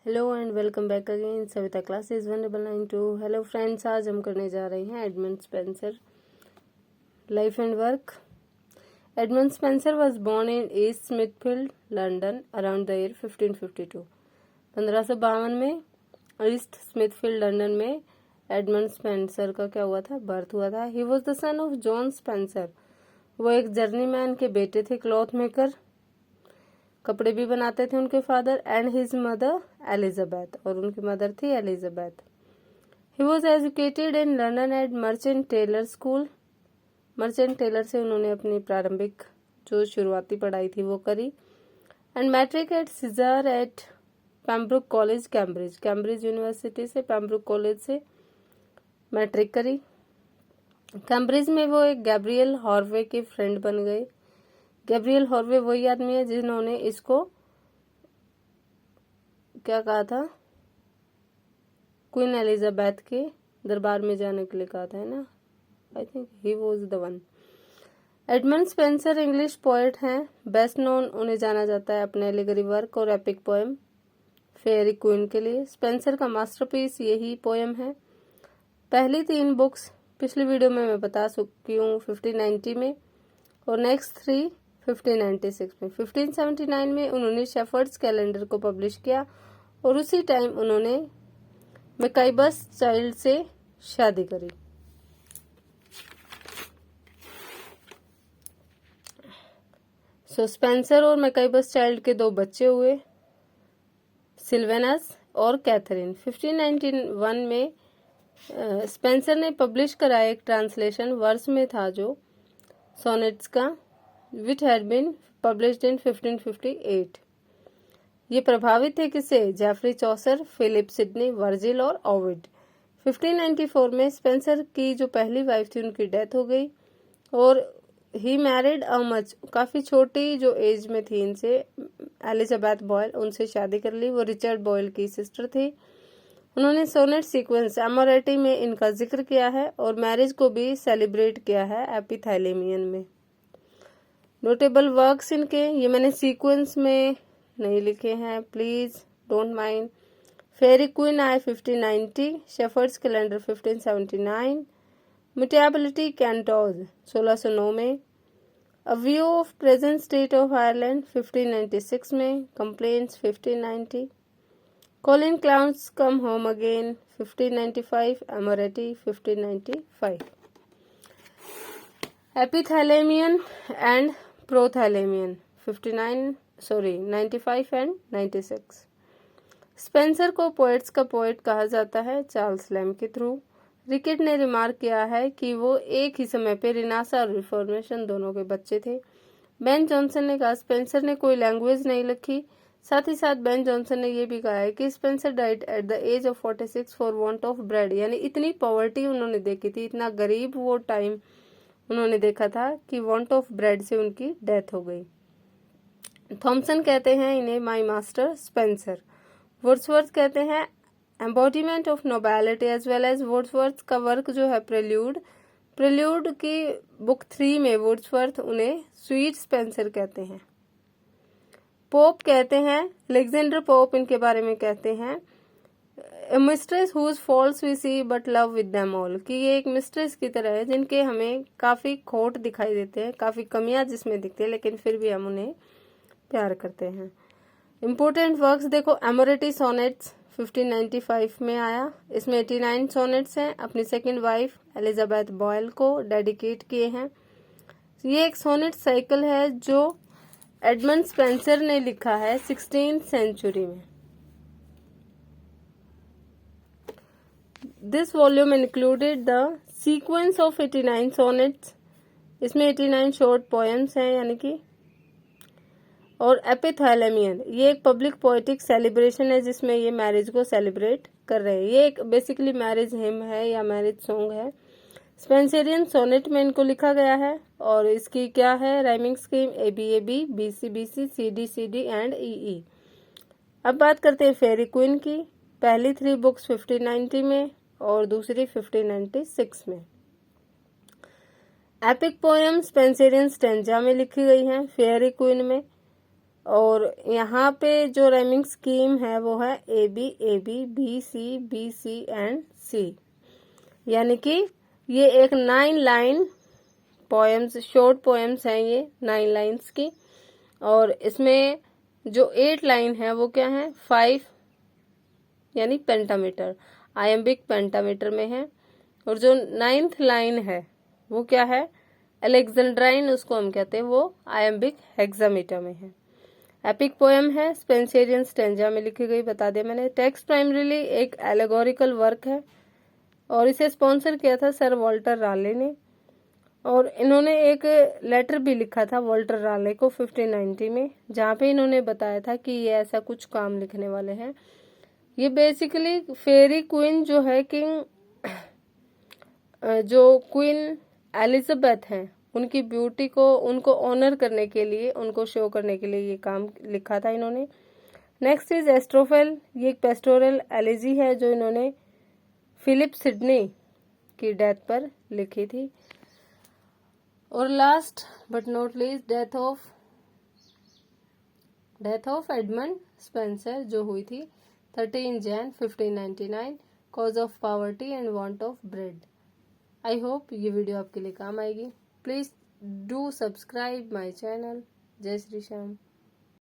Hello and welcome back again Savita classes 1992। Hello friends, आज हम करने जा रहे हैं Edmund Spenser life and work. Edmund Spenser was born in East Smithfield, London around the year 1552। 1552 में East Smithfield London में Edmund Spenser का क्या हुआ था, बर्थ हुआ था। He was the son of John Spenser. वो एक जर्नीमैन के बेटे थे, क्लॉथ मेकर, कपड़े भी बनाते थे उनके father. And his mother Elizabeth, और उनकी मदर थी Elizabeth. He was educated in London at merchant tailor school. Merchant tailor से उन्होंने अपनी प्रारंभिक जो शुरुआती पढ़ाई थी वो करी। And matric at sizar at Pembroke College, Cambridge. Cambridge University से, पेम्ब्रुक कॉलेज से मैट्रिक करी। कैम्ब्रिज में वो एक गैब्रियल हॉर्वे के फ्रेंड बन गए। गैब्रियल हॉर्वे वही आदमी है जिन्होंने इसको क्या कहा था, क्वीन एलिजाबेथ के दरबार में जाने के लिए कहा था, है ना। I think he was the one. Edmund Spenser English poet हैं। बेस्ट नोन उन्हें जाना जाता है अपने एलिगरी वर्क और एपिक पोएम फेयरी क्वीन के लिए। स्पेंसर का मास्टरपीस यही पोएम है। पहली 3 बुक्स पिछली वीडियो में मैं बता चुकी हूँ 1590 में, और नेक्स्ट 3 1596 में। 1579 में उन्होंने शेफर्ड्स कैलेंडर को पब्लिश किया, और उसी टाइम उन्होंने मैकाइबस चाइल्ड से शादी करी। स्पेंसर और मैकाइबस चाइल्ड के 2 बच्चे हुए, सिल्वेनस और कैथरीन। 1591 में स्पेंसर ने पब्लिश कराया एक ट्रांसलेशन, वर्स में था जो सोनेट्स का, which had been published in 1558। ये प्रभावित थे किसे, Geoffrey Chaucer, Philip Sidney, Virgil और ओविड। 1594 में स्पेंसर की जो पहली वाइफ थी उनकी डेथ हो गई, और ही मैरिड अ मच, काफी छोटी जो एज में थी इनसे, एलिजाबेथ बॉयल, उनसे शादी कर ली। वो रिचर्ड बॉयल की सिस्टर थी। उन्होंने सोनेट सीक्वेंस एमोरेटी में इनका जिक्र किया है, और मैरिज को भी सेलिब्रेट किया है एपिथैलेमियन में। नोटेबल वर्क्स इनके, ये मैंने सीक्वेंस में नहीं लिखे हैं, please don't mind. Faerie Queene आए 1590, शेफर्ड्स कैलेंडर 1579, म्यूटेबिलिटी कैंटोज 1609 में, a view of present state of Ireland 1596 में, complaints 1590, Colin Clout's come home again 1595, Amoretti 1595। Epithalamion and Prothalamion 95 and 96। स्पेंसर को पोएट्स का पोएट कहा जाता है चार्ल्स लैम के थ्रू। रिकेट ने रिमार्क किया है कि वो एक ही समय पे रिनासा और रिफॉर्मेशन दोनों के बच्चे थे। बेन जॉनसन ने कहा स्पेंसर ने कोई लैंग्वेज नहीं लिखी। साथ ही साथ बेन जॉनसन ने यह भी कहा है कि Spenser died at the age of 46 for want of bread, यानी इतनी पॉवर्टी उन्होंने देखी थी, इतना गरीब वो टाइम उन्होंने देखा था कि वांट ऑफ ब्रेड से उनकी डेथ हो गई। थॉमसन कहते हैं इन्हें माई मास्टर स्पेंसर। वर्ड्सवर्थ कहते हैं embodiment of nobility as well as. Wordsworth का वर्क जो है प्रेल्यूड की बुक 3 में वर्ड्सवर्थ उन्हें स्वीट स्पेंसर कहते हैं। पोप कहते हैं, अलेक्जेंडर पोप इनके बारे में कहते हैं, mistress whose falls we see but love with them all, कि ये एक मिस्ट्रेस की तरह है जिनके हमें काफी खोट दिखाई देते हैं, काफी कमियां जिसमें दिखती है, लेकिन फिर भी हम उन्हें प्यार करते हैं। इम्पोर्टेंट वर्क्स देखो, एमोरेटी सोनेट्स 1595 में आया। इसमें 89 सोनेट्स हैं, अपनी सेकंड वाइफ एलिजाबेथ बॉयल को डेडिकेट किए हैं। ये एक सोनेट साइकिल है जो एडमंड स्पेंसर ने लिखा है 16th सेंचुरी में। This volume included the sequence of 89 sonnets. इसमें 89 शॉर्ट पोएम्स हैं यानी कि, और एपिथैलेमियन ये एक पब्लिक पोएटिक सेलिब्रेशन है जिसमें ये मैरिज को सेलिब्रेट कर रहे हैं। ये एक बेसिकली मैरिज हिम है या मैरिज सॉन्ग है। स्पेंसरियन सोनेट में इनको लिखा गया है, और इसकी क्या है rhyming scheme, ABAB, BCBC, CD and EE। अब बात करते हैं फेरी क्वीन की। पहली 3 बुक्स 1590 में और दूसरी 1596 में। एपिक पोएम स्पेंसरियन स्टेंजा में लिखी गई हैं। फेरी क्वीन में और यहाँ पे जो राइमिंग स्कीम है वो है बी सी एंड सी, यानी कि ये एक 9 लाइन पोएम्स, शॉर्ट पोएम्स हैं ये 9 लाइन्स की। और इसमें जो 8 लाइन है वो क्या है, 5 यानी पेंटामीटर, आयम्बिक पेंटामीटर में है। और जो 9th लाइन है वो क्या है, अलेक्जेंड्राइन उसको हम कहते हैं, वो आयम्बिक हेक्सामीटर में है। एपिक पोएम है, स्पेंसरियन स्टेंजा में लिखी गई, बता दिया मैंने। टेक्स्ट प्राइमरीली एक एलेगोरिकल वर्क है और इसे स्पॉन्सर किया था सर वॉल्टर राले ने। और इन्होंने एक लेटर भी लिखा था वॉल्टर राले को 1590 में, जहाँ पे इन्होंने बताया था कि ये ऐसा कुछ काम लिखने वाले हैं। ये बेसिकली फेरी क्वीन जो है, किंग जो क्वीन एलिजाबेथ हैं, उनकी ब्यूटी को, उनको ऑनर करने के लिए, उनको शो करने के लिए ये काम लिखा था इन्होंने। नेक्स्ट इज एस्ट्रोफेल, ये एक पेस्टोरल एलिजी है जो इन्होंने फिलिप सिडनी की डेथ पर लिखी थी। और last but not least death of Edmund Spenser जो हुई थी 13 Jain 1599, cause of poverty and want of bread. I hope ये वीडियो आपके लिए काम आएगी। Please do subscribe my channel. जय श्री श्याम।